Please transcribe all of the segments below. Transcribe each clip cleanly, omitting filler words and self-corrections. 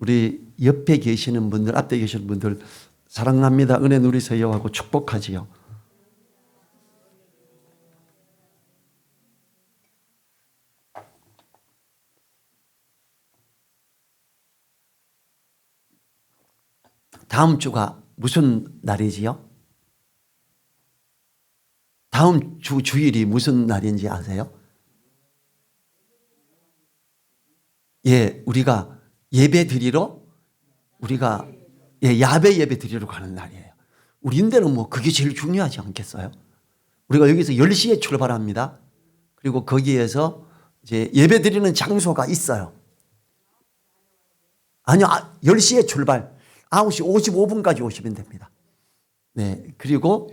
우리 옆에 계시는 분들, 앞에 계시는 분들 사랑합니다, 은혜 누리세요 하고 축복하지요. 다음 주가 무슨 날이지요? 다음 주 주일이 무슨 날인지 아세요? 예, 우리가 예배 드리러 우리가 야외 예배 드리러 가는 날이에요. 우리인데는 뭐 그게 제일 중요하지 않겠어요? 우리가 여기서 10시에 출발합니다. 그리고 거기에서 이제 예배 드리는 장소가 있어요. 아니요, 10시에 출발. 9시 55분까지 오시면 됩니다. 네. 그리고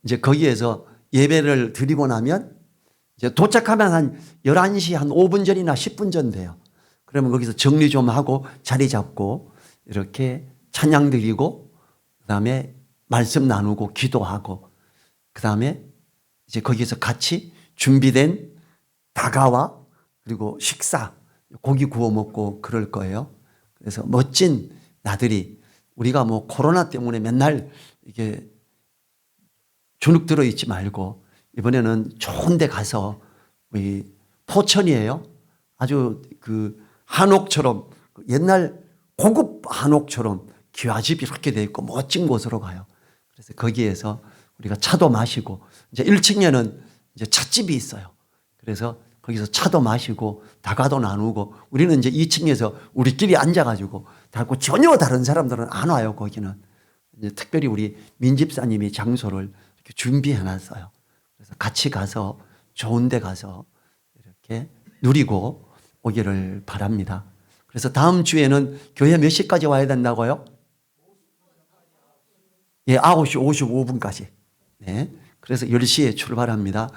이제 거기에서 예배를 드리고 나면 이제 도착하면 한 11시 한 5분 전이나 10분 전 돼요. 그러면 거기서 정리 좀 하고 자리 잡고 이렇게 찬양 드리고 그다음에 말씀 나누고 기도하고 그다음에 이제 거기서 같이 준비된 다가와 그리고 식사 고기 구워 먹고 그럴 거예요. 그래서 멋진 나들이 우리가 뭐 코로나 때문에 맨날 이게 주눅 들어 있지 말고 이번에는 좋은 데 가서 우리 포천이에요. 아주 그 한옥처럼 옛날 고급 한옥처럼 기와집이 이렇게 돼 있고 멋진 곳으로 가요. 그래서 거기에서 우리가 차도 마시고 이제 1층에는 이제 찻집이 있어요. 그래서 거기서 차도 마시고 다가도 나누고 우리는 이제 2층에서 우리끼리 앉아가지고 다고 전혀 다른 사람들은 안 와요. 거기는 이제 특별히 우리 민집사님이 장소를 이렇게 준비해 놨어요. 그래서 같이 가서 좋은 데 가서 이렇게 누리고 오기를 바랍니다. 그래서 다음 주에는 교회 몇 시까지 와야 된다고요? 예, 9시 55분까지. 네. 그래서 10시에 출발합니다.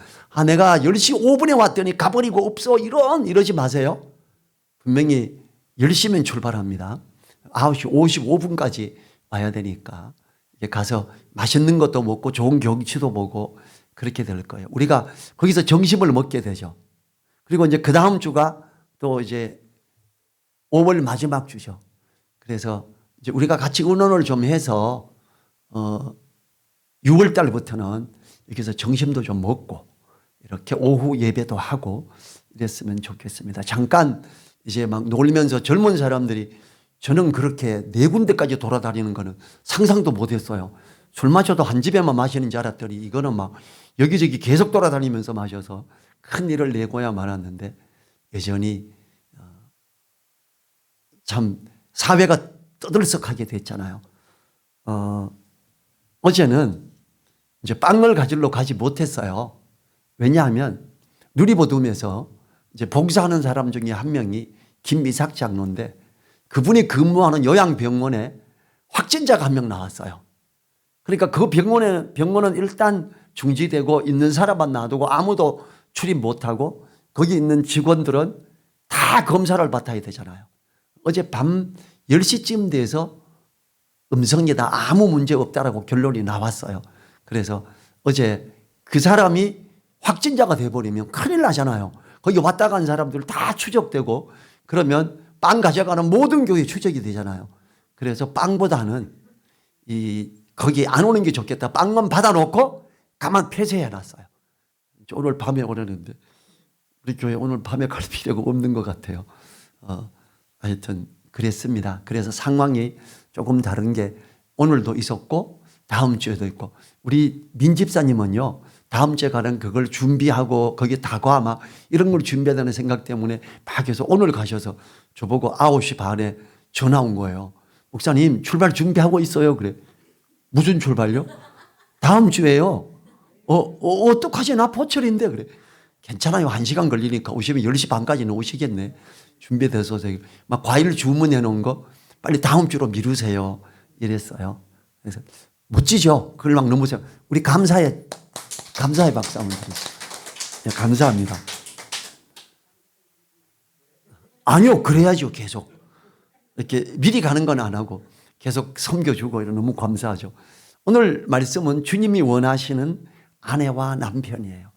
내가 10시 5분에 왔더니 가버리고 없어. 이러지 마세요. 분명히 10시면 출발합니다. 9시 55분까지 와야 되니까 가서 맛있는 것도 먹고 좋은 경치도 보고 그렇게 될 거예요. 우리가 거기서 점심을 먹게 되죠. 그리고 이제 그 다음 주가 또 이제 5월 마지막 주죠. 그래서 이제 우리가 같이 의논을 좀 해서 6월 달부터는 여기서 점심도 좀 먹고 이렇게 오후 예배도 하고 이랬으면 좋겠습니다. 잠깐 이제 막 놀면서 젊은 사람들이 저는 그렇게 4군데까지 돌아다니는 거는 상상도 못했어요. 술 마셔도 한 집에만 마시는 줄 알았더니 이거는 막 여기저기 계속 돌아다니면서 마셔서 큰 일을 내고야 말았는데 여전히 참 사회가 떠들썩하게 됐잖아요. 어제는 이제 빵을 가지러 가지 못했어요. 왜냐하면 누리보듬에서 이제 봉사하는 사람 중에 한 명이 김미삭 장로인데 그분이 근무하는 요양병원에 확진자가 한 명 나왔어요. 그러니까 그 병원은 일단 중지되고 있는 사람만 놔두고 아무도 출입 못하고 거기 있는 직원들은 다 검사를 받아야 되잖아요. 어제 밤 10시쯤 돼서 음성이다 아무 문제 없다라고 결론이 나왔어요. 그래서 어제 그 사람이 확진자가 돼버리면 큰일 나잖아요. 거기 왔다 간 사람들 다 추적되고 그러면 빵 가져가는 모든 교회 추적이 되잖아요. 그래서 빵보다는 거기 안 오는 게 좋겠다. 빵만 받아놓고 가만 폐쇄해 놨어요. 오늘 밤에 오려는데 우리 교회 오늘 밤에 갈 필요가 없는 것 같아요. 하여튼 그랬습니다. 그래서 상황이 조금 다른 게 오늘도 있었고 다음 주에도 있고 우리 민집사님은요 다음 주에 가는 그걸 준비하고 거기 다과 막 이런 걸 준비하다는 생각 때문에 막 해서 오늘 가셔서 저보고 9시 반에 전화 온 거예요. 목사님 출발 준비하고 있어요. 그래. 무슨 출발요? 다음 주에요. 어떡하지? 나 포철인데. 그래. 괜찮아요. 1시간 걸리니까 오시면 10시 반까지는 오시겠네. 준비돼서 막 과일 주문해 놓은 거 빨리 다음 주로 미루세요. 이랬어요. 그래서 멋지죠? 그걸 막 넘으세요. 우리 감사의 박수 한번 드리죠. 네, 감사합니다. 아니요. 그래야죠. 계속. 이렇게 미리 가는 건 안 하고 계속 섬겨주고 이런 너무 감사하죠. 오늘 말씀은 주님이 원하시는 아내와 남편이에요.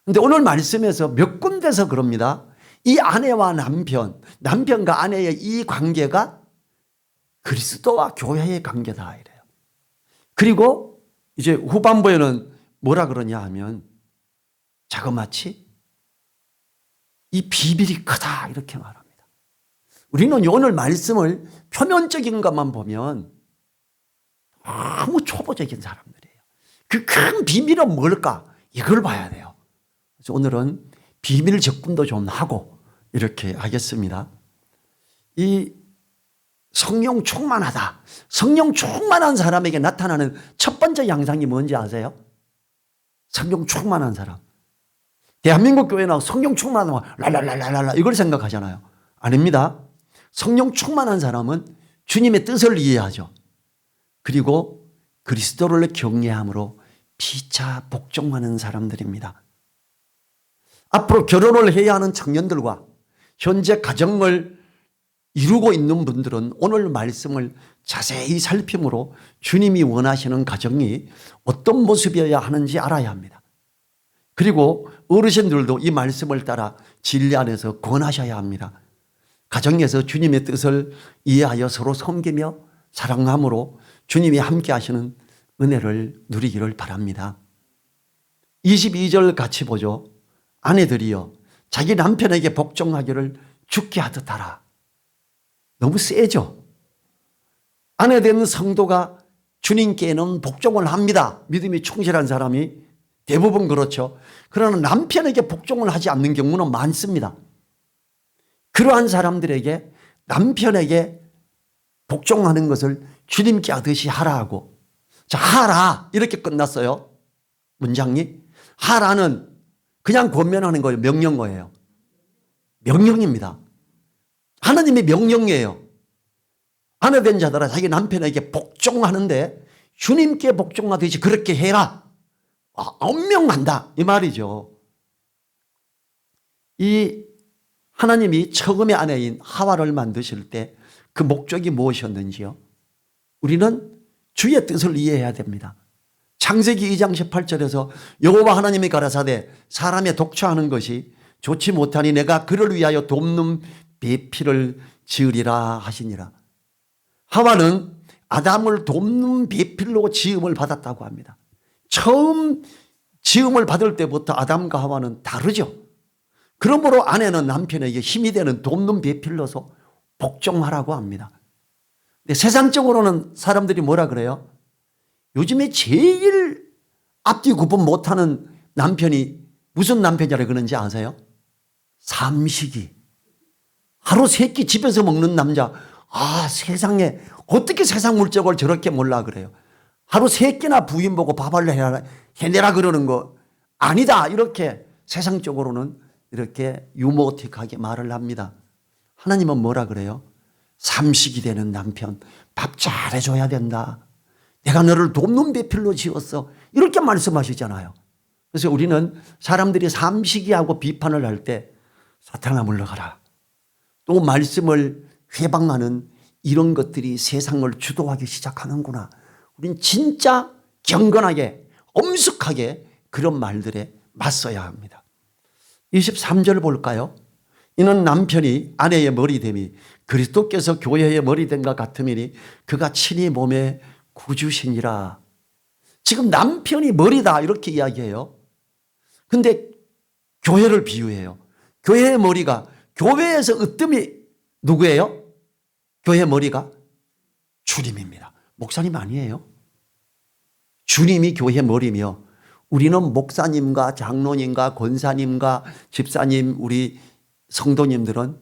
그런데 오늘 말씀에서 몇 군데서 그럽니다. 이 아내와 남편과 아내의 이 관계가 그리스도와 교회의 관계다 이래요. 그리고 이제 후반부에는 뭐라 그러냐 하면 자그마치 이 비밀이 크다 이렇게 말합니다. 우리는 오늘 말씀을 표면적인 것만 보면 너무 초보적인 사람들이에요. 그 큰 비밀은 뭘까? 이걸 봐야 돼요. 그래서 오늘은 비밀 접근도 좀 하고 이렇게 하겠습니다. 이 성령 충만하다. 성령 충만한 사람에게 나타나는 첫 번째 양상이 뭔지 아세요? 성령 충만한 사람. 대한민국 교회는 성령 충만하면 랄랄랄랄라 이걸 생각하잖아요. 아닙니다. 성령 충만한 사람은 주님의 뜻을 이해하죠. 그리고 그리스도를 경외함으로 피차 복종하는 사람들입니다. 앞으로 결혼을 해야 하는 청년들과 현재 가정을 이루고 있는 분들은 오늘 말씀을 자세히 살핌으로 주님이 원하시는 가정이 어떤 모습이어야 하는지 알아야 합니다. 그리고 어르신들도 이 말씀을 따라 진리 안에서 권하셔야 합니다. 가정에서 주님의 뜻을 이해하여 서로 섬기며 사랑함으로 주님이 함께 하시는 은혜를 누리기를 바랍니다. 22절 같이 보죠. 아내들이여 자기 남편에게 복종하기를 죽게 하듯 하라. 너무 세죠. 아내 된 성도가 주님께는 복종을 합니다. 믿음이 충실한 사람이 대부분 그렇죠. 그러나 남편에게 복종을 하지 않는 경우는 많습니다. 그러한 사람들에게 남편에게 복종하는 것을 주님께 하듯이 하라고. 자, 하라 이렇게 끝났어요. 문장이. 하라는 그냥 권면하는 거예요. 명령어예요. 명령입니다. 하나님의 명령이에요. 아내 된 자들아 자기 남편에게 복종하는데 주님께 복종하듯이 그렇게 해라. 엄명한다 이 말이죠. 이 하나님이 처음의 아내인 하와를 만드실 때 그 목적이 무엇이었는지요? 우리는 주의 뜻을 이해해야 됩니다. 창세기 2장 18절에서 여호와 하나님이 가라사대 사람의 독처하는 것이 좋지 못하니 내가 그를 위하여 돕는 배필을 지으리라 하시니라. 하와는 아담을 돕는 배필로 지음을 받았다고 합니다. 처음 지음을 받을 때부터 아담과 하와는 다르죠. 그러므로 아내는 남편에게 힘이 되는 돕는 배필로서 복종하라고 합니다. 근데 세상적으로는 사람들이 뭐라 그래요? 요즘에 제일 앞뒤 구분 못하는 남편이 무슨 남편이라 그러는지 아세요? 삼식이. 하루 세 끼 집에서 먹는 남자. 세상에 어떻게 세상 물정을 저렇게 몰라 그래요. 하루 세 끼나 부인 보고 밥을 해내라 그러는 거 아니다. 이렇게 세상적으로는 이렇게 유머틱하게 말을 합니다. 하나님은 뭐라 그래요? 삼식이 되는 남편 밥 잘해줘야 된다. 내가 너를 돕는 배필로 지었어. 이렇게 말씀하시잖아요. 그래서 우리는 사람들이 삼식이하고 비판을 할 때 사탄아 물러가라. 또 말씀을 회방하는 이런 것들이 세상을 주도하기 시작하는구나. 우린 진짜 경건하게 엄숙하게 그런 말들에 맞서야 합니다. 23절 볼까요? 이는 남편이 아내의 머리됨이 그리스도께서 교회의 머리됨과 같음이니 그가 친히 몸의 구주시니라. 지금 남편이 머리다 이렇게 이야기해요. 근데 교회를 비유해요. 교회의 머리가 교회에서 으뜸이 누구예요? 교회의 머리가 주님입니다. 목사님 아니에요. 주님이 교회의 머리며 우리는 목사님과 장로님과 권사님과 집사님 우리 성도님들은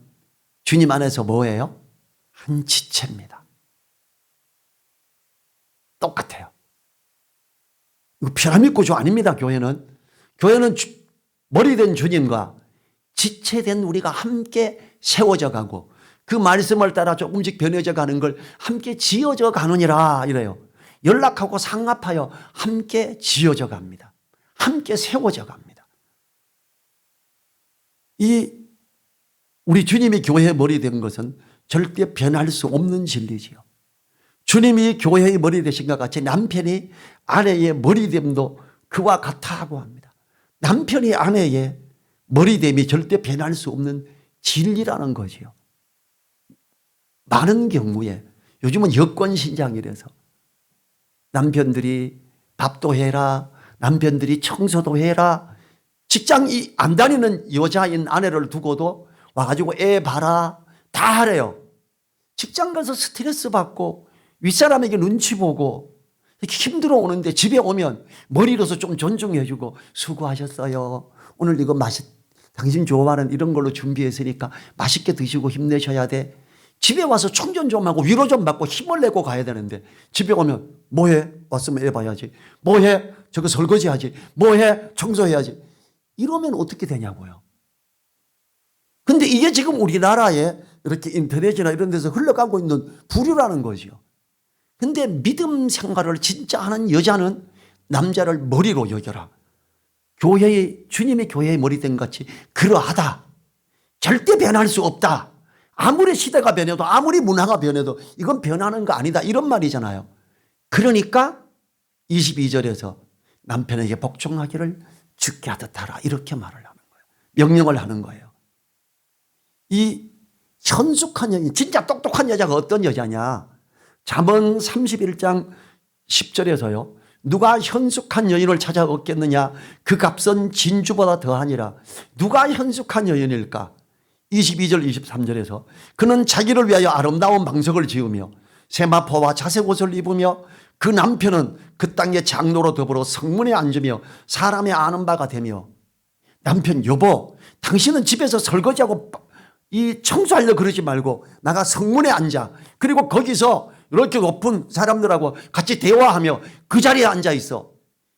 주님 안에서 뭐예요? 한 지체입니다. 똑같아요. 이거 피라미드 구조 아닙니다. 교회는 머리된 주님과 지체된 우리가 함께 세워져 가고 그 말씀을 따라 조금씩 변해져 가는 걸 함께 지어져 가느니라 이래요. 연락하고 상합하여 함께 지어져 갑니다. 함께 세워져 갑니다. 우리 주님이 교회의 머리 된 것은 절대 변할 수 없는 진리지요. 주님이 교회의 머리 되신 것 같이 남편이 아내의 머리됨도 그와 같다고 합니다. 남편이 아내의 머리됨이 절대 변할 수 없는 진리라는 거지요. 많은 경우에 요즘은 여권신장이라서 남편들이 밥도 해라, 남편들이 청소도 해라, 직장이 안 다니는 여자인 아내를 두고도 와가지고 애 봐라 다 하래요. 직장 가서 스트레스 받고 윗사람에게 눈치 보고 이렇게 힘들어 오는데 집에 오면 머리로서 좀 존중해 주고 수고하셨어요. 오늘 이거 당신 좋아하는 이런 걸로 준비했으니까 맛있게 드시고 힘내셔야 돼. 집에 와서 충전 좀 하고 위로 좀 받고 힘을 내고 가야 되는데 집에 오면 뭐해? 왔으면 애 봐야지. 뭐해? 저거 설거지하지. 뭐해? 청소해야지. 이러면 어떻게 되냐고요. 근데 이게 지금 우리나라에 이렇게 인터넷이나 이런 데서 흘러가고 있는 부류라는 거죠. 근데 믿음 생활을 진짜 하는 여자는 남자를 머리로 여겨라. 주님의 교회의 머리된 같이 그러하다. 절대 변할 수 없다. 아무리 시대가 변해도 아무리 문화가 변해도 이건 변하는 거 아니다. 이런 말이잖아요. 그러니까 22절에서 남편에게 복종하기를 죽게 하듯 하라. 이렇게 말을 하는 거예요. 명령을 하는 거예요. 이 현숙한 여인, 진짜 똑똑한 여자가 어떤 여자냐. 잠언 31장 10절에서요. 누가 현숙한 여인을 찾아 얻겠느냐. 그 값은 진주보다 더하니라. 누가 현숙한 여인일까. 22절 23절에서 그는 자기를 위하여 아름다운 방석을 지으며 세마포와 자색 옷을 입으며 그 남편은 그 땅의 장로로 더불어 성문에 앉으며 사람의 아는 바가 되며. 남편 여보, 당신은 집에서 설거지하고 이 청소하려고 그러지 말고 나가 성문에 앉아. 그리고 거기서 이렇게 높은 사람들하고 같이 대화하며 그 자리에 앉아 있어.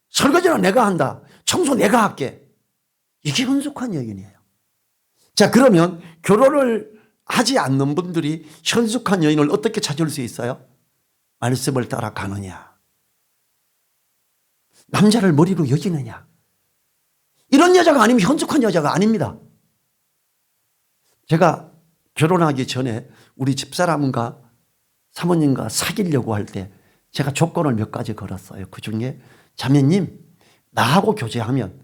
설거지는 내가 한다. 청소 내가 할게. 이게 현숙한 여인이에요. 자, 그러면 결혼을 하지 않는 분들이 현숙한 여인을 어떻게 찾을 수 있어요? 말씀을 따라 가느냐, 남자를 머리로 여기느냐. 이런 여자가 아니면 현숙한 여자가 아닙니다. 제가 결혼하기 전에 우리 집사람과 사모님과 사귀려고 할 때 제가 조건을 몇 가지 걸었어요. 그중에 자매님, 나하고 교제하면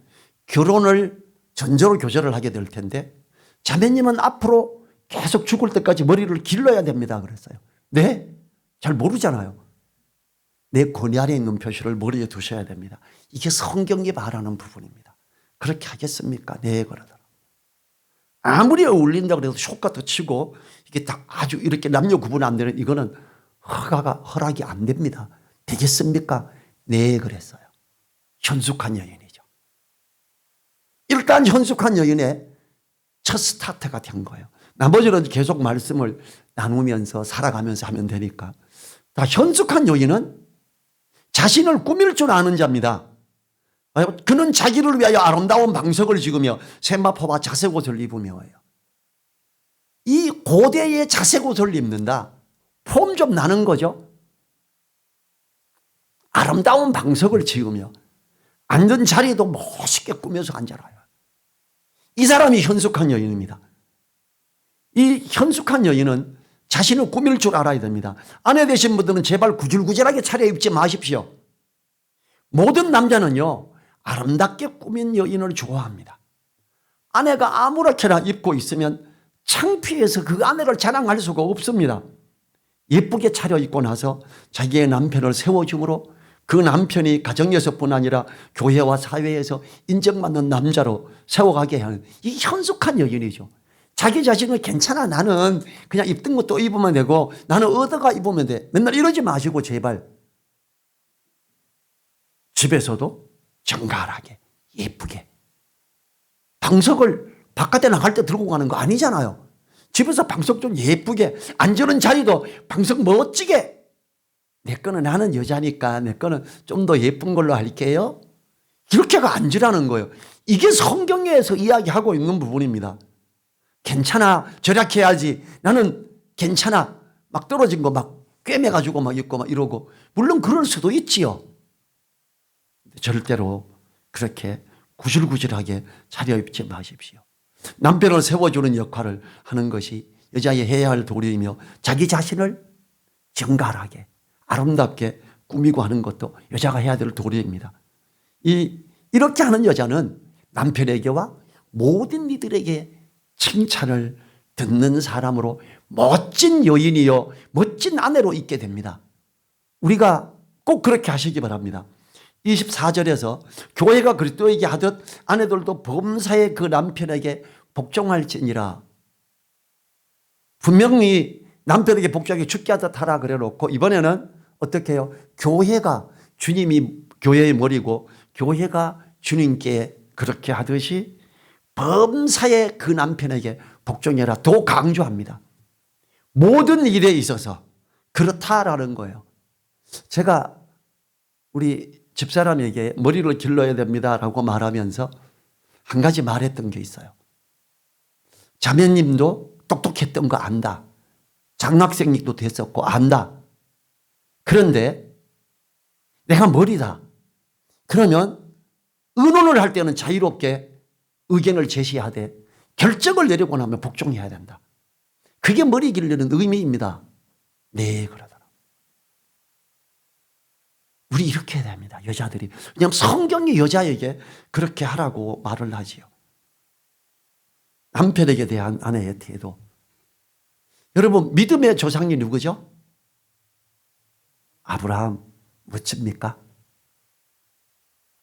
결혼을 전제로 교제를 하게 될 텐데 자매님은 앞으로 계속 죽을 때까지 머리를 길러야 됩니다. 그랬어요. 네? 잘 모르잖아요. 내 권위 아래 있는 표시를 머리에 두셔야 됩니다. 이게 성경이 말하는 부분입니다. 그렇게 하겠습니까? 네, 그러더라. 아무리 어울린다고 해서 쇼카도 치고 이게 다 아주 이렇게 남녀 구분 안 되는 이거는 허락이 안 됩니다. 되겠습니까? 네, 그랬어요. 현숙한 여인이죠. 일단 현숙한 여인의 첫 스타트가 된 거예요. 나머지는 계속 말씀을 나누면서 살아가면서 하면 되니까. 다 현숙한 여인은 자신을 꾸밀 줄 아는 자입니다. 그는 자기를 위하여 아름다운 방석을 지으며 세마포와 자색 옷을 입으며요. 이 고대의 자색 옷을 입는다. 폼 좀 나는 거죠. 아름다운 방석을 지으며 앉은 자리도 멋있게 꾸며서 앉아라요. 이 사람이 현숙한 여인입니다. 이 현숙한 여인은 자신을 꾸밀 줄 알아야 됩니다. 아내 되신 분들은 제발 구질구질하게 차려입지 마십시오. 모든 남자는요, 아름답게 꾸민 여인을 좋아합니다. 아내가 아무렇게나 입고 있으면 창피해서 그 아내를 자랑할 수가 없습니다. 예쁘게 차려입고 나서 자기의 남편을 세워줌으로 그 남편이 가정에서뿐 아니라 교회와 사회에서 인정받는 남자로 세워가게 하는 이 현숙한 여인이죠. 자기 자신은 괜찮아, 나는 그냥 입던 것도 입으면 되고 나는 얻어가 입으면 돼. 맨날 이러지 마시고 제발 집에서도 정갈하게 예쁘게. 방석을 바깥에 나갈 때 들고 가는 거 아니잖아요. 집에서 방석 좀 예쁘게, 앉는 자리도 방석 멋지게. 내 거는 나는 여자니까 내 거는 좀 더 예쁜 걸로 할게요. 이렇게가 앉으라는 거예요. 이게 성경에서 이야기하고 있는 부분입니다. 괜찮아, 저렇게 해야지. 나는 괜찮아. 막 떨어진 거 막 꿰매가지고 막 입고 막 이러고. 물론 그럴 수도 있지요. 절대로 그렇게 구질구질하게 차려입지 마십시오. 남편을 세워주는 역할을 하는 것이 여자의 해야 할 도리이며 자기 자신을 정갈하게 아름답게 꾸미고 하는 것도 여자가 해야 될 도리입니다. 이렇게 하는 여자는 남편에게와 모든 이들에게 칭찬을 듣는 사람으로 멋진 여인이요, 멋진 멋진 아내로 있게 됩니다. 우리가 꼭 그렇게 하시기 바랍니다. 24절에서 교회가 그리스도에게 하듯 아내들도 범사의 그 남편에게 복종할지니라. 분명히 남편에게 복종하게 죽게 하듯 하라 그래놓고 이번에는 어떻게 해요? 교회가 주님이 교회의 머리고 교회가 주님께 그렇게 하듯이 범사의 그 남편에게 복종해라. 더 강조합니다. 모든 일에 있어서 그렇다라는 거예요. 제가 우리 집사람에게 머리를 길러야 됩니다라고 말하면서 한 가지 말했던 게 있어요. 자매님도 똑똑했던 거 안다. 장학생도 됐었고 안다. 그런데 내가 머리다. 그러면 의논을 할 때는 자유롭게 의견을 제시하되 결정을 내리고 나면 복종해야 된다. 그게 머리 길르는 의미입니다. 네, 그러더라. 우리 이렇게 해야 됩니다. 여자들이. 왜냐하면 성경이 여자에게 그렇게 하라고 말을 하지요. 남편에게 대한 아내의 태도. 여러분, 믿음의 조상이 누구죠? 아브라함. 멋집니까?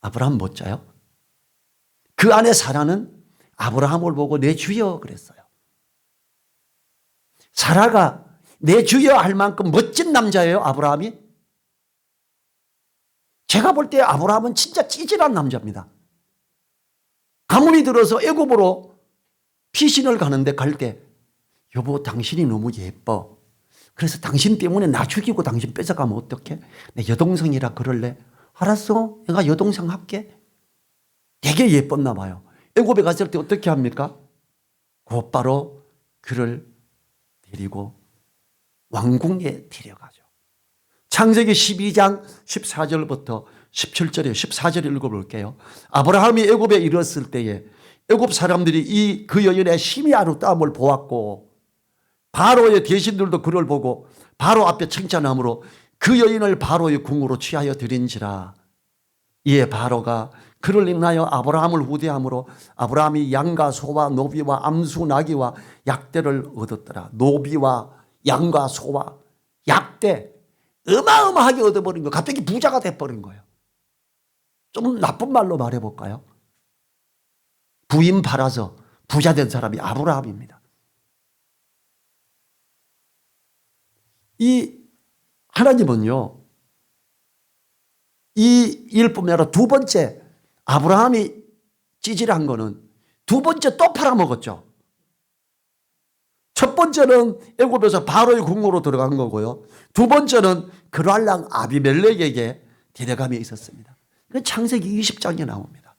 아브라함 멋져요? 그 아내 사라는 아브라함을 보고 내 주여 그랬어요. 사라가 내 주여 할 만큼 멋진 남자예요, 아브라함이? 제가 볼 때 아브라함은 진짜 찌질한 남자입니다. 가문이 들어서 애굽으로 피신을 가는데 갈 때 여보 당신이 너무 예뻐. 그래서 당신 때문에 나 죽이고 당신 뺏어가면 어떡해? 내 여동생이라 그럴래? 알았어. 내가 여동생 할게. 되게 예뻤나 봐요. 애굽에 갔을 때 어떻게 합니까? 곧바로 그를 데리고 왕궁에 데려가죠. 창세기 12장 14절부터 17절에 14절 읽어볼게요. 아브라함이 애굽에 이르렀을 때에 애굽 사람들이 그 여인의 심히 아름다움을 보았고 바로의 대신들도 그를 보고 바로 앞에 칭찬함으로 그 여인을 바로의 궁으로 취하여 드린지라. 이에 바로가 그를 인하여 아브라함을 후대함으로 아브라함이 양과 소와 노비와 암수 나귀와 약대를 얻었더라. 노비와 양과 소와 약대 어마어마하게 얻어버린 거예요. 갑자기 부자가 돼버린 거예요. 좀 나쁜 말로 말해볼까요? 부인 팔아서 부자 된 사람이 아브라함입니다. 이 하나님은요, 이 일뿐만 아니라 두 번째 아브라함이 찌질한 거는 두 번째 또 팔아먹었죠. 첫 번째는 애굽에서 바로의 궁으로 들어간 거고요. 두 번째는 그랄랑 아비멜렉에게 데려감이 있었습니다. 창세기 20장에 나옵니다.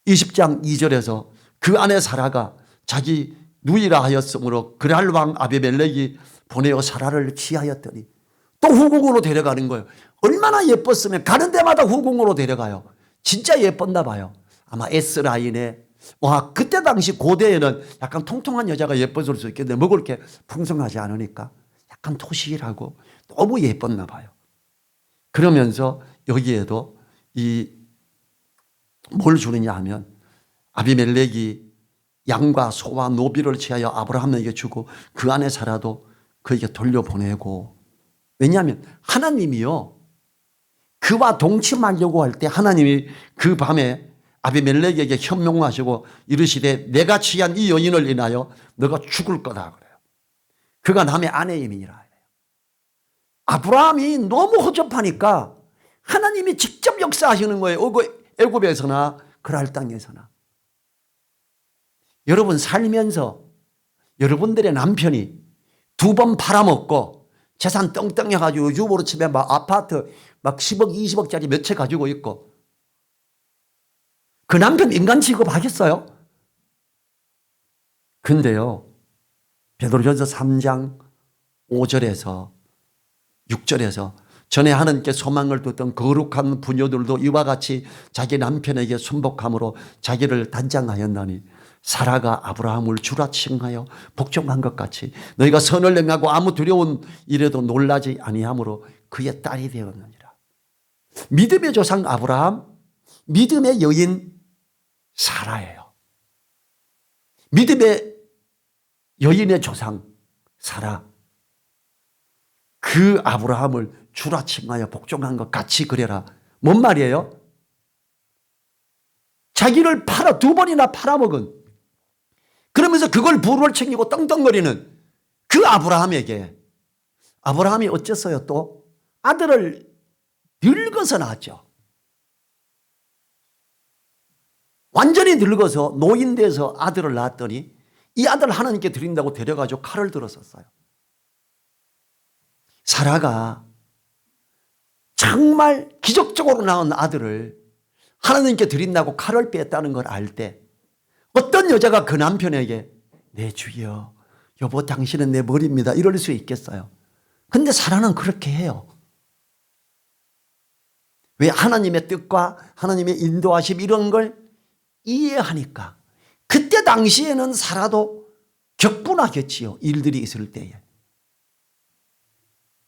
20장 2절에서 그 아내 사라가 자기 누이라 하였으므로 그랄 왕 아비멜렉이 보내어 사라를 취하였더니 또 후궁으로 데려가는 거예요. 얼마나 예뻤으면 가는 데마다 후궁으로 데려가요. 진짜 예뻤나 봐요. 아마 S라인에 와 그때 당시 고대에는 약간 통통한 여자가 예뻐질 수 있겠는데 먹을 게 풍성하지 않으니까 약간 토실하고 너무 예뻤나 봐요. 그러면서 여기에도 뭘 주느냐 하면 아비멜렉이 양과 소와 노비를 취하여 아브라함에게 주고 그 안에 사라도 그에게 돌려보내고. 왜냐하면 하나님이요 그와 동침하려고 할 때 하나님이 그 밤에 아비멜렉에게 현명하시고 이르시되 내가 취한 이 여인을 인하여 너가 죽을 거다 그래요. 그가 남의 아내임이니라. 아브라함이 너무 허접하니까 하나님이 직접 역사하시는 거예요. 애굽에서나 그랄 땅에서나. 여러분 살면서 여러분들의 남편이 두 번 팔아먹고 재산 떵떵해가지고 유보로 치면 막 아파트 막 10억 20억짜리 몇 채 가지고 있고 그 남편 인간 취급하겠어요? 근데요 베드로전서 3장 5절에서 6절에서 전에 하나님께 소망을 두던 거룩한 부녀들도 이와 같이 자기 남편에게 순복함으로 자기를 단장하였나니 사라가 아브라함을 주라 칭하여 복종한 것 같이 너희가 선을 행하고 아무 두려운 일에도 놀라지 아니하므로 그의 딸이 되었느니라. 믿음의 조상 아브라함, 믿음의 여인 사라예요. 믿음의 여인의 조상 사라. 그 아브라함을 주라 칭하여 복종한 것 같이 그래라. 뭔 말이에요? 자기를 팔아 두 번이나 팔아먹은, 그러면서 그걸 부를 챙기고 떵떵거리는 그 아브라함에게 아브라함이 어쨌어요? 또 아들을 늙어서 낳았죠. 완전히 늙어서 노인돼서 아들을 낳았더니 이 아들 하나님께 드린다고 데려가지고 칼을 들었었어요. 사라가 정말 기적적으로 낳은 아들을 하나님께 드린다고 칼을 뺐다는 걸 알 때 어떤 여자가 그 남편에게 내 주여 여보 당신은 내 머리입니다 이럴 수 있겠어요? 근데 사라는 그렇게 해요. 왜? 하나님의 뜻과 하나님의 인도하심 이런 걸 이해하니까. 그때 당시에는 사라도 격분하겠지요. 일들이 있을 때에.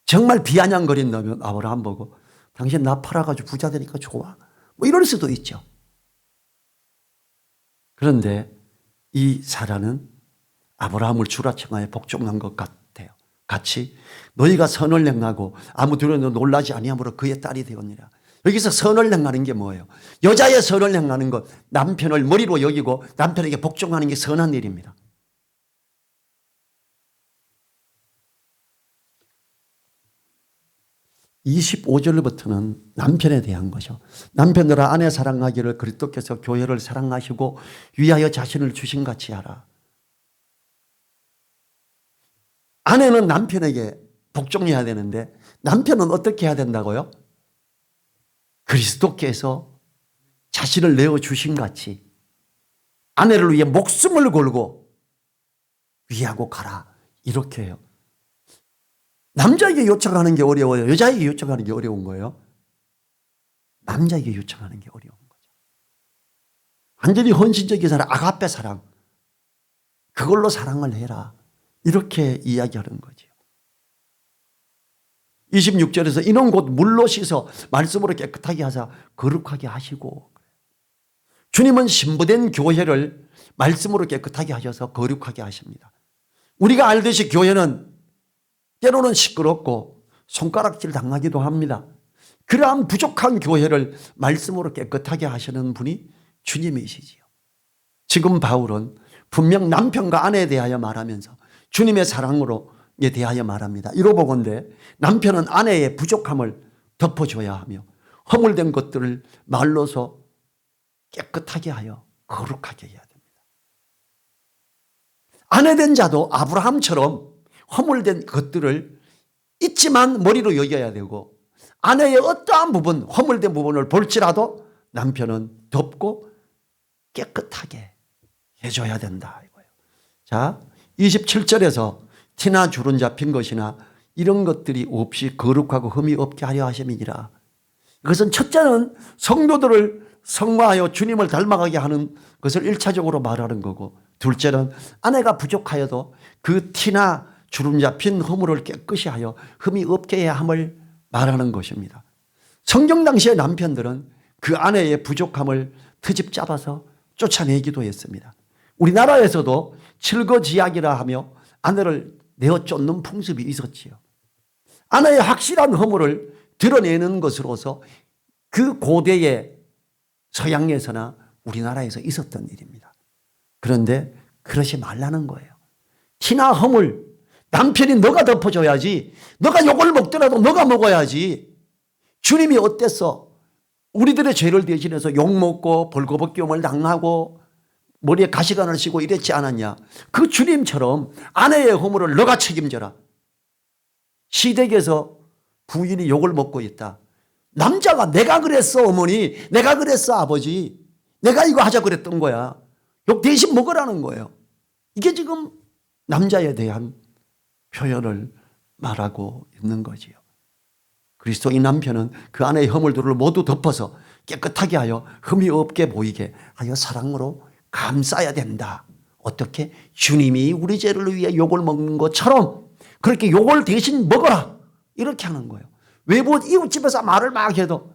정말 비아냥거린다면 아브라함 보고 당신 나 팔아가지고 부자 되니까 좋아 뭐 이럴 수도 있죠. 그런데 이 사라는 아브라함을 주라 칭하여 복종한 것 같아요. 같이 너희가 선을 행하고 아무 두려움도 놀라지 아니하므로 그의 딸이 되었느니라. 여기서 선을 행하는 게 뭐예요? 여자의 선을 행하는 것, 남편을 머리로 여기고 남편에게 복종하는 게 선한 일입니다. (25절부터는) 남편에 대한 거죠. 남편들아 아내 사랑하기를 그리스도께서 교회를 사랑하시고 위하여 자신을 주신같이 하라. 아내는 남편에게 복종해야 되는데 남편은 어떻게 해야 된다고요? 그리스도께서 자신을 내어주신 같이 아내를 위해 목숨을 걸고 위하고 가라 이렇게 해요. 남자에게 요청하는 게 어려워요? 여자에게 요청하는 게 어려운 거예요? 남자에게 요청하는 게 어려운 거죠. 완전히 헌신적인 사랑, 아가페 사랑, 그걸로 사랑을 해라 이렇게 이야기하는 거죠. 26절에서 이는 곧 물로 씻어 말씀으로 깨끗하게 하사 거룩하게 하시고, 주님은 신부된 교회를 말씀으로 깨끗하게 하셔서 거룩하게 하십니다. 우리가 알듯이 교회는 때로는 시끄럽고 손가락질 당하기도 합니다. 그러한 부족한 교회를 말씀으로 깨끗하게 하시는 분이 주님이시지요. 지금 바울은 분명 남편과 아내에 대하여 말하면서 주님의 사랑으로 대하여 말합니다. 이로 보건대 남편은 아내의 부족함을 덮어줘야 하며 허물된 것들을 말로서 깨끗하게 하여 거룩하게 해야 됩니다. 아내된 자도 아브라함처럼 허물된 것들을 있지만 머리로 여겨야 되고, 아내의 어떠한 부분, 허물된 부분을 볼지라도 남편은 덮고 깨끗하게 해줘야 된다 이거예요. 자, 27절에서 티나 주름 잡힌 것이나 이런 것들이 없이 거룩하고 흠이 없게 하려 하심이니라. 이것은 첫째는 성도들을 성화하여 주님을 닮아가게 하는 것을 1차적으로 말하는 거고, 둘째는 아내가 부족하여도 그 티나 주름 잡힌 허물을 깨끗이 하여 흠이 없게 해야 함을 말하는 것입니다. 성경 당시의 남편들은 그 아내의 부족함을 트집 잡아서 쫓아내기도 했습니다. 우리나라에서도 칠거지약이라 하며 아내를 내어 쫓는 풍습이 있었지요. 아내의 확실한 허물을 드러내는 것으로서 그 고대의 서양에서나 우리나라에서 있었던 일입니다. 그런데 그러지 말라는 거예요. 티나 허물, 남편이 너가 덮어줘야지. 너가 욕을 먹더라도 너가 먹어야지. 주님이 어땠어? 우리들의 죄를 대신해서 욕먹고 벌거벗김을 당하고 머리에 가시관을 씌고 이랬지 않았냐? 그 주님처럼 아내의 허물을 너가 책임져라. 시댁에서 부인이 욕을 먹고 있다. 남자가 내가 그랬어 어머니, 내가 그랬어 아버지, 내가 이거 하자 그랬던 거야. 욕 대신 먹으라는 거예요. 이게 지금 남자에 대한 표현을 말하고 있는 거지요. 그리스도인 남편은 그 아내의 허물들을 모두 덮어서 깨끗하게 하여 흠이 없게 보이게 하여 사랑으로 감싸야 된다. 어떻게? 주님이 우리 죄를 위해 욕을 먹는 것처럼 그렇게 욕을 대신 먹어라 이렇게 하는 거예요. 외부 이웃집에서 말을 막 해도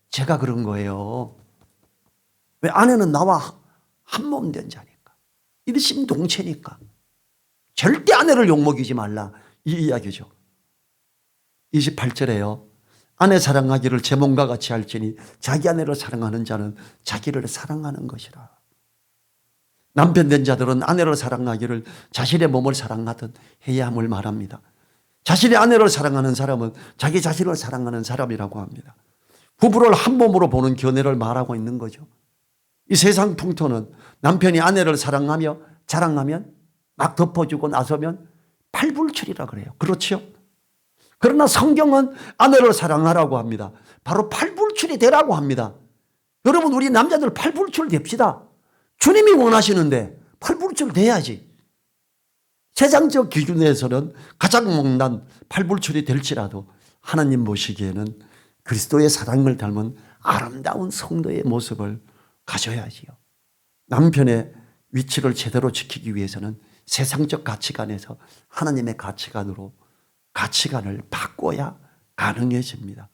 제가 그런 거예요. 왜? 아내는 나와 한 몸 된 자니까, 일심동체니까. 절대 아내를 욕먹이지 말라 이 이야기죠. 28절에요. 아내 사랑하기를 제 몸과 같이 할지니 자기 아내를 사랑하는 자는 자기를 사랑하는 것이라. 남편 된 자들은 아내를 사랑하기를 자신의 몸을 사랑하듯 해야 함을 말합니다. 자신의 아내를 사랑하는 사람은 자기 자신을 사랑하는 사람이라고 합니다. 부부를 한 몸으로 보는 견해를 말하고 있는 거죠. 이 세상 풍토는 남편이 아내를 사랑하며 자랑하면 막 덮어주고 나서면 팔불출이라 그래요. 그렇죠? 그러나 성경은 아내를 사랑하라고 합니다. 바로 팔불출이 되라고 합니다. 여러분, 우리 남자들 팔불출 됩시다. 주님이 원하시는데 팔불출 돼야지. 세상적 기준에서는 가장 못난 팔불출이 될지라도 하나님 보시기에는 그리스도의 사랑을 닮은 아름다운 성도의 모습을 가져야지요. 남편의 위치를 제대로 지키기 위해서는 세상적 가치관에서 하나님의 가치관으로 가치관을 바꿔야 가능해집니다.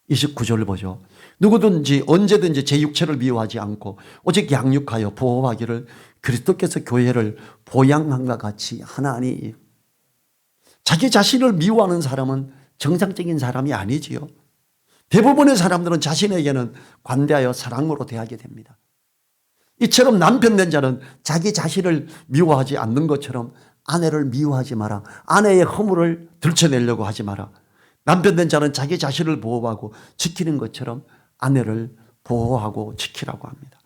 29절 보죠. 누구든지 언제든지 제 육체를 미워하지 않고 오직 양육하여 보호하기를 그리스도께서 교회를 보양함과 같이 하나니. 자기 자신을 미워하는 사람은 정상적인 사람이 아니지요. 대부분의 사람들은 자신에게는 관대하여 사랑으로 대하게 됩니다. 이처럼 남편 된 자는 자기 자신을 미워하지 않는 것처럼 아내를 미워하지 마라. 아내의 허물을 들춰내려고 하지 마라. 남편 된 자는 자기 자신을 보호하고 지키는 것처럼 아내를 보호하고 지키라고 합니다.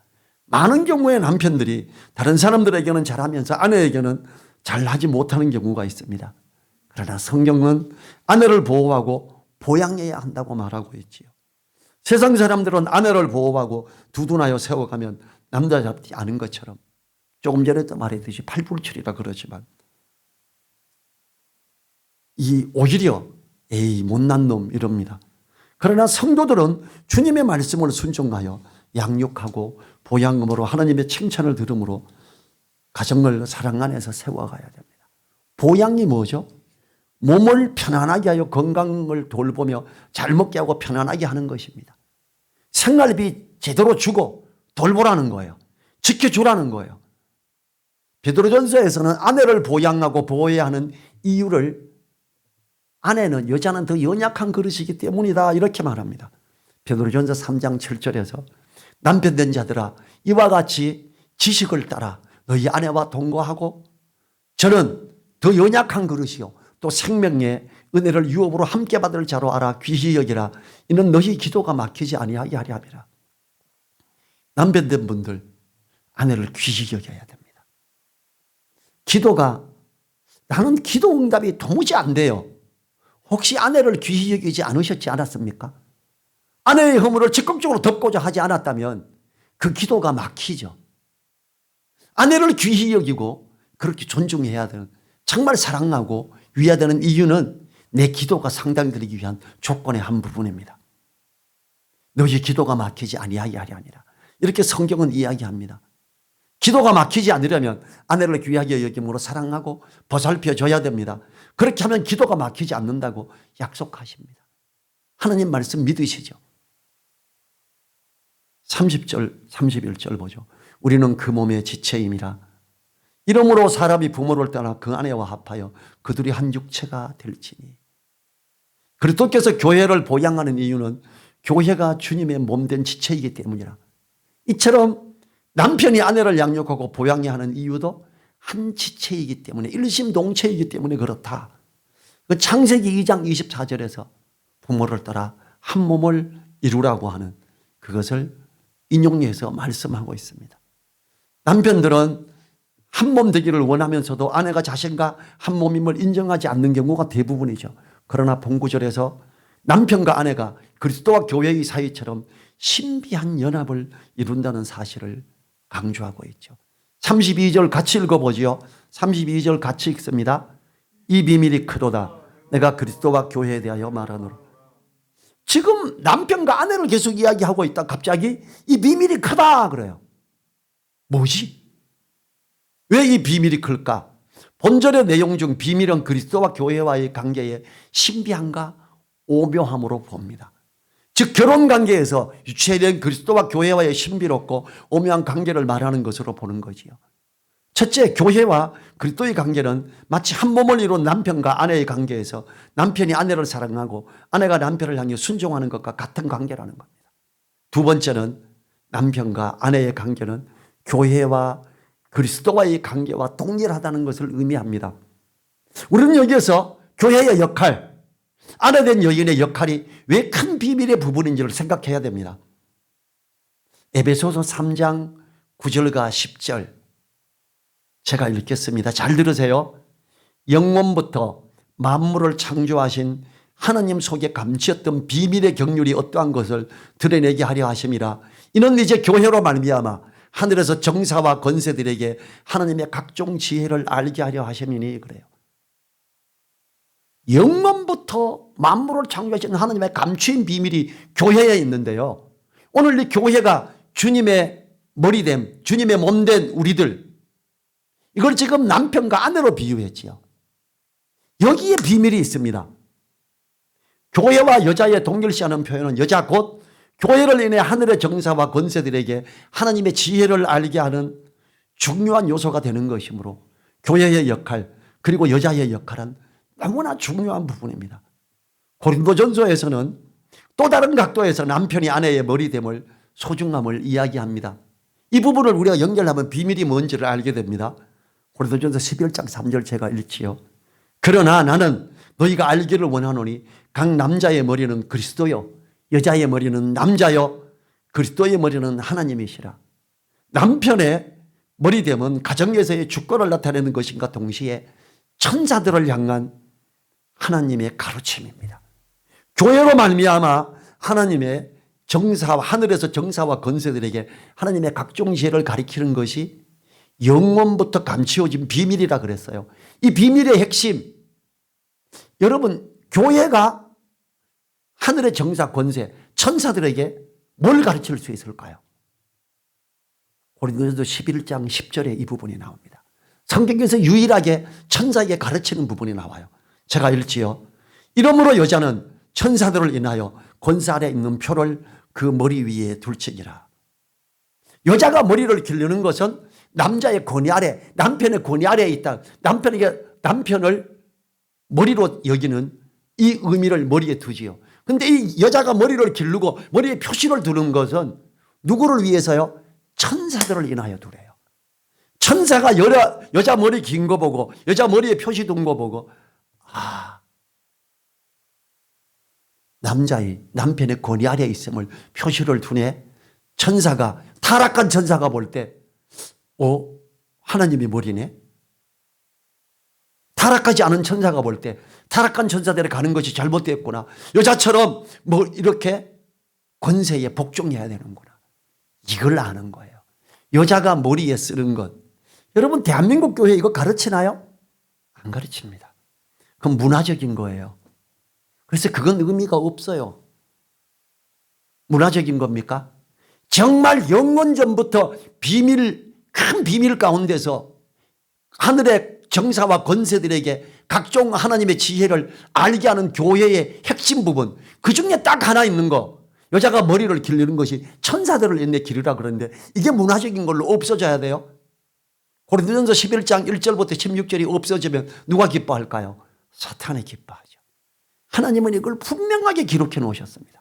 많은 경우에 남편들이 다른 사람들에게는 잘하면서 아내에게는 잘하지 못하는 경우가 있습니다. 그러나 성경은 아내를 보호하고 보양해야 한다고 말하고 있지요. 세상 사람들은 아내를 보호하고 두둔하여 세워가면 남자답지 않은 것처럼 조금 전에도 말했듯이 팔불출이라 그러지만 오히려 에이 못난 놈 이럽니다. 그러나 성도들은 주님의 말씀을 순종하여 양육하고 보양음으로 하나님의 칭찬을 들음으로 가정을 사랑 안에서 세워가야 됩니다. 보양이 뭐죠? 몸을 편안하게 하여 건강을 돌보며 잘 먹게 하고 편안하게 하는 것입니다. 생활비 제대로 주고 돌보라는 거예요. 지켜주라는 거예요. 베드로전서에서는 아내를 보양하고 보호해야 하는 이유를 아내는 여자는 더 연약한 그릇이기 때문이다 이렇게 말합니다. 베드로전서 3장 7절에서 남편 된 자들아 이와 같이 지식을 따라 너희 아내와 동거하고 저는 더 연약한 그릇이요 또 생명의 은혜를 유업으로 함께 받을 자로 알아 귀히 여기라. 이는 너희 기도가 막히지 아니하게 하려 함이라. 남편 된 분들 아내를 귀히 여겨야 됩니다. 기도가 나는 기도 응답이 도무지 안 돼요. 혹시 아내를 귀히 여기지 않으셨지 않았습니까? 아내의 허물을 적극적으로 덮고자 하지 않았다면 그 기도가 막히죠. 아내를 귀히 여기고 그렇게 존중해야 되는 정말 사랑하고 위해야 되는 이유는 내 기도가 상당되기 위한 조건의 한 부분입니다. 너희 기도가 막히지 아니하게 하려 하니라. 이렇게 성경은 이야기합니다. 기도가 막히지 않으려면 아내를 귀하게 여김으로 사랑하고 보살펴줘야 됩니다. 그렇게 하면 기도가 막히지 않는다고 약속하십니다. 하나님 말씀 믿으시죠? 30절 31절 보죠. 우리는 그 몸의 지체임이라. 이러므로 사람이 부모를 떠나 그 아내와 합하여 그들이 한 육체가 될지니. 그리스도께서 교회를 보양하는 이유는 교회가 주님의 몸된 지체이기 때문이라. 이처럼 남편이 아내를 양육하고 보양해야 하는 이유도 한 지체이기 때문에 일심동체이기 때문에 그렇다. 그 창세기 2장 24절에서 부모를 따라 한 몸을 이루라고 하는 그것을 인용해서 말씀하고 있습니다. 남편들은 한 몸 되기를 원하면서도 아내가 자신과 한 몸임을 인정하지 않는 경우가 대부분이죠. 그러나 본구절에서 남편과 아내가 그리스도와 교회의 사이처럼 신비한 연합을 이룬다는 사실을 강조하고 있죠. 32절 같이 읽어보지요. 32절 같이 읽습니다. 이 비밀이 크도다. 내가 그리스도와 교회에 대하여 말하노라. 지금 남편과 아내를 계속 이야기하고 있다. 갑자기 이 비밀이 크다 그래요. 뭐지? 왜 이 비밀이 클까? 본절의 내용 중 비밀은 그리스도와 교회와의 관계의 신비함과 오묘함으로 봅니다. 즉 결혼관계에서 유체된 그리스도와 교회와의 신비롭고 오묘한 관계를 말하는 것으로 보는 거지요. 첫째, 교회와 그리스도의 관계는 마치 한 몸을 이룬 남편과 아내의 관계에서 남편이 아내를 사랑하고 아내가 남편을 향해 순종하는 것과 같은 관계라는 겁니다. 두 번째는 남편과 아내의 관계는 교회와 그리스도와의 관계와 동일하다는 것을 의미합니다. 우리는 여기에서 교회의 역할, 아내된 여인의 역할이 왜 큰 비밀의 부분인지를 생각해야 됩니다. 에베소서 3장 9절과 10절 제가 읽겠습니다. 잘 들으세요. 영원부터 만물을 창조하신 하나님 속에 감추었던 비밀의 경륜이 어떠한 것을 드러내게 하려 하심이라. 이는 이제 교회로 말미암아 하늘에서 정사와 권세들에게 하나님의 각종 지혜를 알게 하려 하심이니 그래요. 영원부터 만물을 창조하신 하나님의 감추인 비밀이 교회에 있는데요. 오늘 이 교회가 주님의 머리됨, 주님의 몸된 우리들, 이걸 지금 남편과 아내로 비유했지요. 여기에 비밀이 있습니다. 교회와 여자의 동일시하는 표현은 여자 곧 교회를 인해 하늘의 정사와 권세들에게 하나님의 지혜를 알게 하는 중요한 요소가 되는 것이므로 교회의 역할 그리고 여자의 역할은 너무나 중요한 부분입니다. 고린도전서에서는 또 다른 각도에서 남편이 아내의 머리됨을 소중함을 이야기합니다. 이 부분을 우리가 연결하면 비밀이 뭔지를 알게 됩니다. 고린도전서 11장 3절 제가 읽지요. 그러나 나는 너희가 알기를 원하노니 각 남자의 머리는 그리스도요 여자의 머리는 남자요 그리스도의 머리는 하나님이시라. 남편의 머리됨은 가정에서의 주권을 나타내는 것인가 동시에 천사들을 향한 하나님의 가르침입니다. 교회로 말미암아 하나님의 정사와 하늘에서 정사와 권세들에게 하나님의 각종 지혜를 가리키는 것이 영원부터 감추어진 비밀이라 그랬어요. 이 비밀의 핵심, 여러분 교회가 하늘의 정사 권세 천사들에게 뭘 가르칠 수 있을까요? 고린도전서 11장 10절에 이 부분이 나옵니다. 성경에서 유일하게 천사에게 가르치는 부분이 나와요. 제가 읽지요. 이러므로 여자는 천사들을 인하여 권세 아래 있는 표를 그 머리 위에 둘지니라. 여자가 머리를 기르는 것은 남자의 권위 아래, 남편의 권위 아래에 있다. 남편을 머리로 여기는 이 의미를 머리에 두지요. 그런데 이 여자가 머리를 기르고 머리에 표시를 두는 것은 누구를 위해서요? 천사들을 인하여 두래요. 천사가 여자 머리 긴 거 보고 여자 머리에 표시 둔 거 보고 남편의 권위 아래에 있음을 표시를 두네. 천사가 타락한 천사가 볼 때 하나님이 머리네. 타락하지 않은 천사가 볼 때 타락한 천사들이 가는 것이 잘못되었구나. 여자처럼 이렇게 권세에 복종해야 되는구나. 이걸 아는 거예요. 여자가 머리에 쓰는 것. 여러분 대한민국 교회 이거 가르치나요? 안 가르칩니다. 그건 문화적인 거예요. 그래서 그건 의미가 없어요. 문화적인 겁니까? 정말 영원전부터 큰 비밀 가운데서 하늘의 정사와 권세들에게 각종 하나님의 지혜를 알게 하는 교회의 핵심 부분, 그 중에 딱 하나 있는 거, 여자가 머리를 기르는 것이 천사들을 인해 기르라 그러는데 이게 문화적인 걸로 없어져야 돼요. 고린도전서 11장 1절부터 16절이 없어지면 누가 기뻐할까요? 사탄이 기뻐하죠. 하나님은 이걸 분명하게 기록해 놓으셨습니다.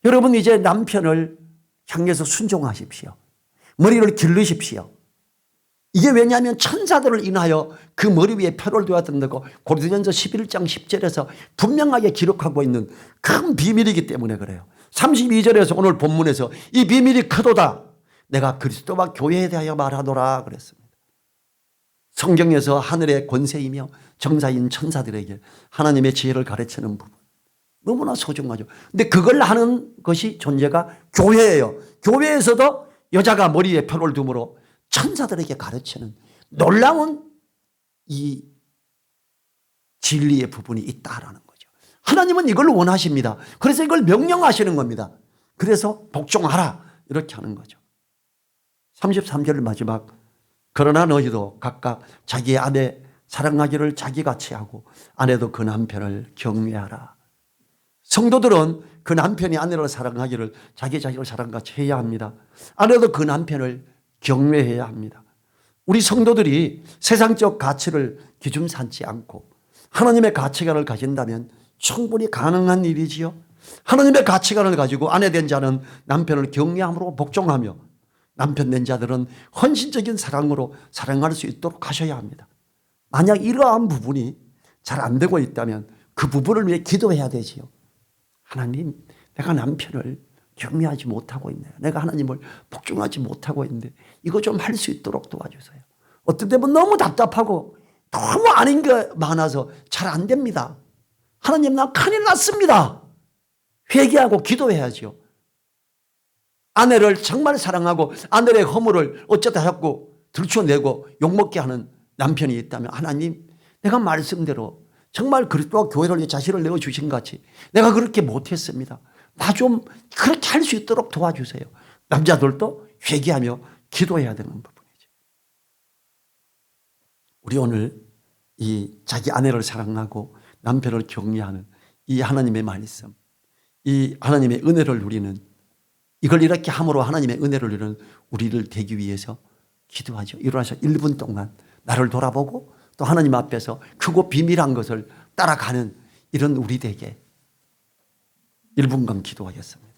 여러분 이제 남편을 향해서 순종하십시오. 머리를 기르십시오. 이게 왜냐하면 천사들을 인하여 그 머리 위에 표를 두어야 된다고 고린도전서 11장 10절에서 분명하게 기록하고 있는 큰 비밀이기 때문에 그래요. 32절에서 오늘 본문에서 이 비밀이 크도다. 내가 그리스도와 교회에 대하여 말하노라 그랬습니다. 성경에서 하늘의 권세이며 정사인 천사들에게 하나님의 지혜를 가르치는 부분 너무나 소중하죠. 근데 그걸 하는 것이 존재가 교회예요. 교회에서도 여자가 머리에 표를 두므로 천사들에게 가르치는 놀라운 이 진리의 부분이 있다라는 거죠. 하나님은 이걸 원하십니다. 그래서 이걸 명령하시는 겁니다. 그래서 복종하라 이렇게 하는 거죠. 33절 마지막 그러나 너희도 각각 자기의 아내 사랑하기를 자기같이 하고 아내도 그 남편을 경외하라. 성도들은 그 남편이 아내를 사랑하기를 자기를 사랑같이 해야 합니다. 아내도 그 남편을 경외해야 합니다. 우리 성도들이 세상적 가치를 기준 삼지 않고 하나님의 가치관을 가진다면 충분히 가능한 일이지요. 하나님의 가치관을 가지고 아내 된 자는 남편을 경외함으로 복종하며 남편 된 자들은 헌신적인 사랑으로 사랑할 수 있도록 하셔야 합니다. 만약 이러한 부분이 잘 안 되고 있다면 그 부분을 위해 기도해야 되지요. 하나님, 내가 남편을 경외하지 못하고 있네요. 내가 하나님을 복종하지 못하고 있는데 이거 좀 할 수 있도록 도와주세요. 어떤 때는 너무 답답하고 너무 아닌 게 많아서 잘 안 됩니다. 하나님, 나 큰일 났습니다. 회개하고 기도해야죠. 아내를 정말 사랑하고 아내의 허물을 어쩌다 자꾸 들춰내고 욕먹게 하는 남편이 있다면 하나님, 내가 말씀대로 정말 그리스도와 교회를 위해 자신을 내어주신 같이 내가 그렇게 못했습니다. 나 좀 그렇게 할 수 있도록 도와주세요. 남자들도 회개하며 기도해야 되는 부분이죠. 우리 오늘 이 자기 아내를 사랑하고 남편을 경외하는 이 하나님의 말씀, 이 하나님의 은혜를 누리는, 이걸 이렇게 함으로 하나님의 은혜를 누리는 우리를 되기 위해서 기도하죠. 일어나서 1분 동안 나를 돌아보고 또 하나님 앞에서 크고 비밀한 것을 따라가는 이런 우리 되게 1분간 기도하겠습니다.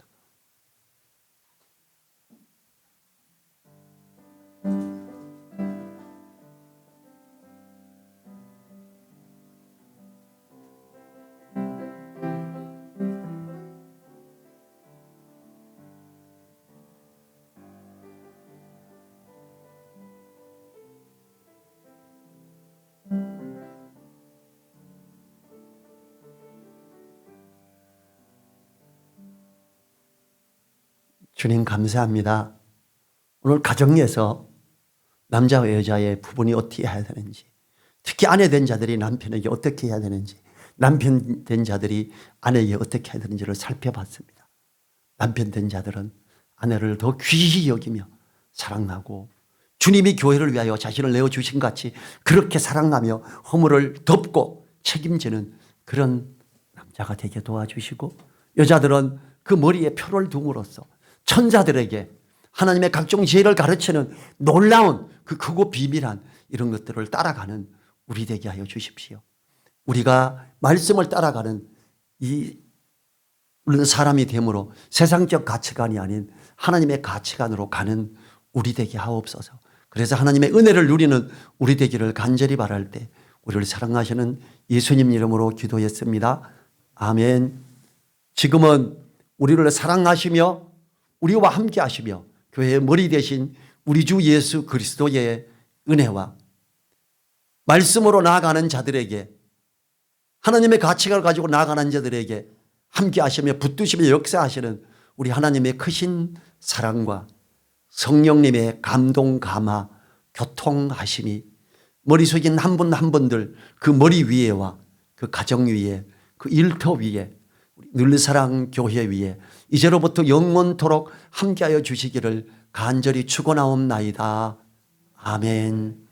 주님 감사합니다. 오늘 가정에서 남자와 여자의 부분이 어떻게 해야 되는지, 특히 아내 된 자들이 남편에게 어떻게 해야 되는지, 남편 된 자들이 아내에게 어떻게 해야 되는지를 살펴봤습니다. 남편 된 자들은 아내를 더 귀히 여기며 사랑하고 주님이 교회를 위하여 자신을 내어주신 같이 그렇게 사랑하며 허물을 덮고 책임지는 그런 남자가 되게 도와주시고, 여자들은 그 머리에 표를 둠으로써 천사들에게 하나님의 각종 지혜를 가르치는 놀라운 그 크고 비밀한 이런 것들을 따라가는 우리 되게 하여 주십시오. 우리가 말씀을 따라가는 이 사람이 되므로 세상적 가치관이 아닌 하나님의 가치관으로 가는 우리 되게 하옵소서. 그래서 하나님의 은혜를 누리는 우리 되기를 간절히 바랄 때 우리를 사랑하시는 예수님 이름으로 기도했습니다. 아멘. 지금은 우리를 사랑하시며 우리와 함께 하시며 교회의 머리 되신 우리 주 예수 그리스도의 은혜와 말씀으로 나아가는 자들에게, 하나님의 가치관을 가지고 나아가는 자들에게 함께 하시며 붙드시며 역사하시는 우리 하나님의 크신 사랑과 성령님의 감동, 감화, 교통하심이 머리 숙인 한 분 한 분들 그 머리 위에와 그 가정 위에 그 일터 위에 늘사랑 교회 위에 이제로부터 영원토록 함께하여 주시기를 간절히 축원하옵나이다. 아멘.